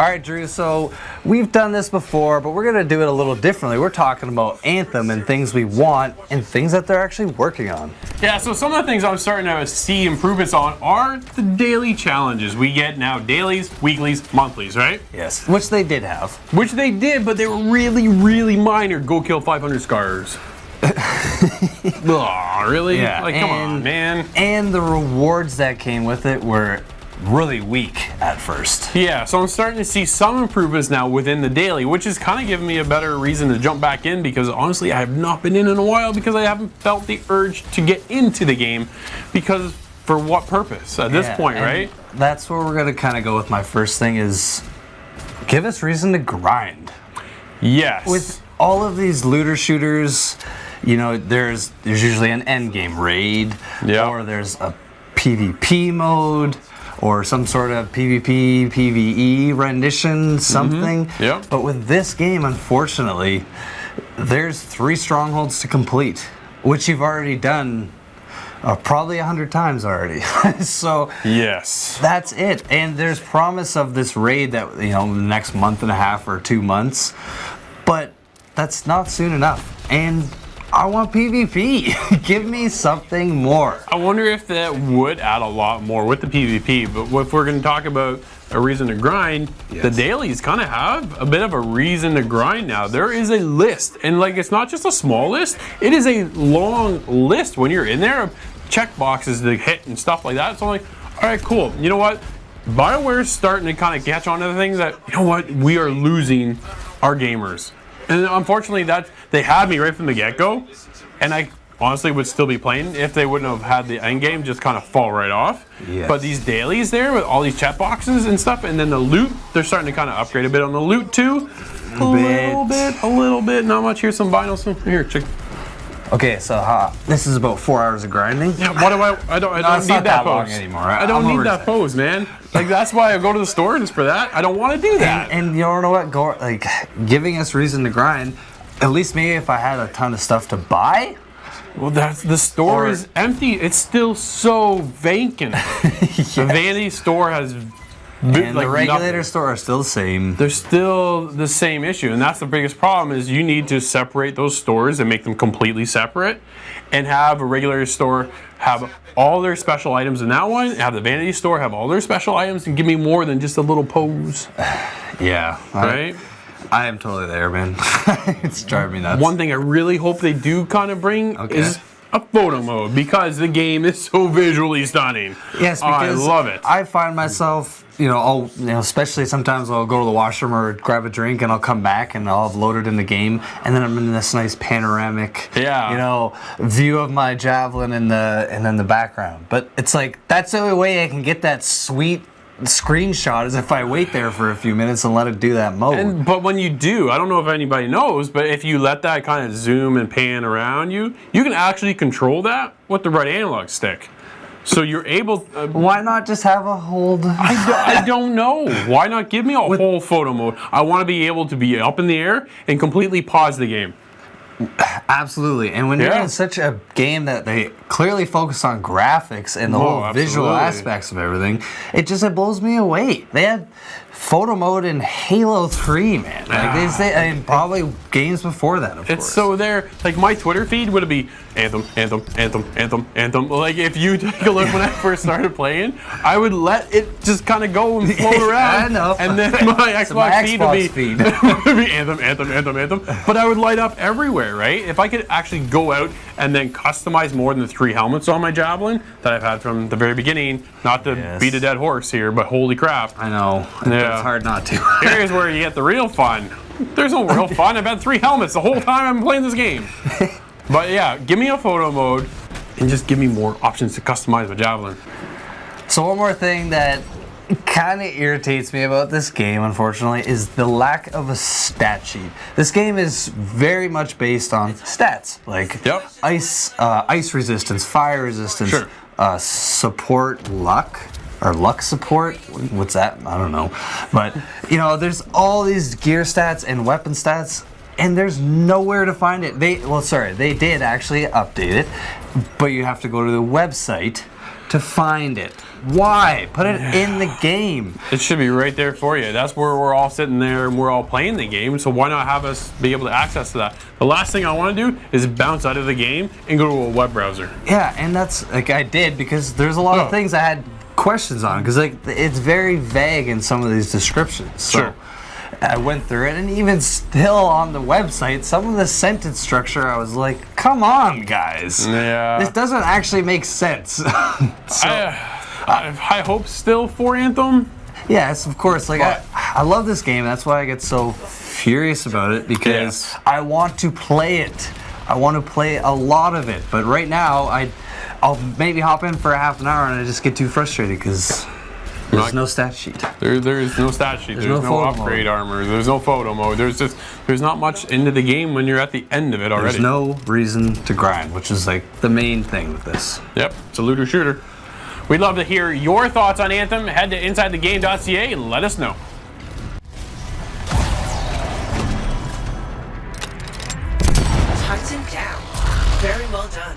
All right, Drew, so we've done this before, but we're going to do it a little differently. We're talking about Anthem and things we want and things that they're actually working on. Yeah, so some of the things I'm starting to see improvements on are the daily challenges. We get now dailies, weeklies, monthlies, right? Yes. Which they did have. Which they did, but they were really, really minor. Go kill 500 scars. Aw, really? Yeah. Like, come on, man. And the rewards that came with it were really weak at first. Yeah, so I'm starting to see some improvements now within the daily, which is kind of giving me a better reason to jump back in, because honestly I have not been in a while because I haven't felt the urge to get into the game, because for what purpose at this point, right? That's where we're going to kind of go with my first thing is give us reason to grind. Yes. With all of these looter shooters, you know, there's usually an end game raid, or there's a PvP mode, or some sort of PvP, PvE rendition, something. Yeah. But with this game, unfortunately, there's 3 strongholds to complete, which you've already done probably 100 times already. So yes, that's it. And there's promise of this raid that, you know, the next month and a half or 2 months, but that's not soon enough. And I want PvP. Give me something more. I wonder if that would add a lot more with the PvP, but if we're going to talk about a reason to grind, the dailies kind of have a bit of a reason to grind now. There is a list, and like, it's not just a small list, it is a long list when you're in there of check boxes to hit and stuff like that. So I'm like, all right, cool. You know what? BioWare's starting to kind of catch on to the things that, you know what, we are losing our gamers. And unfortunately, that they had me right from the get-go, and I honestly would still be playing if they wouldn't have had the end game just kind of fall right off. Yes. But these dailies there with all these chat boxes and stuff, and then the loot, they're starting to kind of upgrade a bit on the loot too. A little bit. Not much. Here's some vinyls. Here, check. Okay, so this is about 4 hours of grinding. Yeah, what do I don't need that pose anymore. I don't need that pose, man. Like, that's why I go to the store just for that. I don't want to do that. And you know what? Giving us reason to grind. At least maybe if I had a ton of stuff to buy. Well, the store is empty. It's still so vacant. Yes. The vanity store has. And the regulator store are still the same. They're still the same issue, and that's the biggest problem. Is you need to separate those stores and make them completely separate, and have a regulator store have all their special items in that one. Have the vanity store have all their special items, and give me more than just a little pose. Yeah. Right. I am totally there, man. It's driving me nuts. One thing I really hope they do kind of bring is a photo mode, because the game is so visually stunning. Yes, because I love it. I find myself, especially sometimes I'll go to the washroom or grab a drink, and I'll come back and I'll have loaded in the game, and then I'm in this nice panoramic, view of my javelin and then the background. But it's like, that's the only way I can get that sweet screenshot is if I wait there for a few minutes and let it do that mode. But when you do, I don't know if anybody knows, but if you let that kind of zoom and pan around you can actually control that with the right analog stick. So you're able. Why not just have a hold? I don't know. Why not give me a whole photo mode? I want to be able to be up in the air and completely pause the game. Absolutely. And when you're in such a game that they clearly focus on graphics and the whole visual aspects of everything, it blows me away. They had photo mode in Halo 3, man. Like probably games before that, of course. It's so there. Like, my Twitter feed would be Anthem. Like, if you take a look when I first started playing, I would let it just kind of go and float around. I know. And then my Xbox feed would be Anthem. But I would light up everywhere, right? If I could actually go out and then customize more than the 3 helmets on my javelin that I've had from the very beginning, not to beat a dead horse here, but holy crap. I know. It's hard not to. Here's where you get the real fun. There's no real fun. I've had 3 helmets the whole time I've been playing this game. But yeah, give me a photo mode and just give me more options to customize my javelin. So one more thing that kind of irritates me about this game, unfortunately, is the lack of a stat sheet. This game is very much based on stats, like ice resistance, fire resistance, support luck. Or luck support? What's that? I don't know. But, there's all these gear stats and weapon stats, and there's nowhere to find it. They did actually update it, but you have to go to the website to find it. Why? Put it in the game. It should be right there for you. That's where we're all sitting there and we're all playing the game. So why not have us be able to access to that? The last thing I want to do is bounce out of the game and go to a web browser. Yeah, and that's like I did because there's a lot of things I had questions on because like it's very vague in some of these descriptions. So Sure. I went through it, and even still on the website, some of the sentence structure, I was like, "Come on, guys! Yeah. This doesn't actually make sense." So, I have high hopes still for Anthem. yes, of course. Like I love this game. That's why I get so furious about it because I want to play it. I want to play a lot of it, but right now I'll maybe hop in for a half an hour and I just get too frustrated because there's no stat sheet. There is no stat sheet. There's no photo upgrade armor. There's no photo mode. There's not much into the game when you're at the end of it already. There's no reason to grind, which is like the main thing with this. Yep, it's a looter shooter. We'd love to hear your thoughts on Anthem. Head to insidethegame.ca and let us know. Hunting down. Very well done.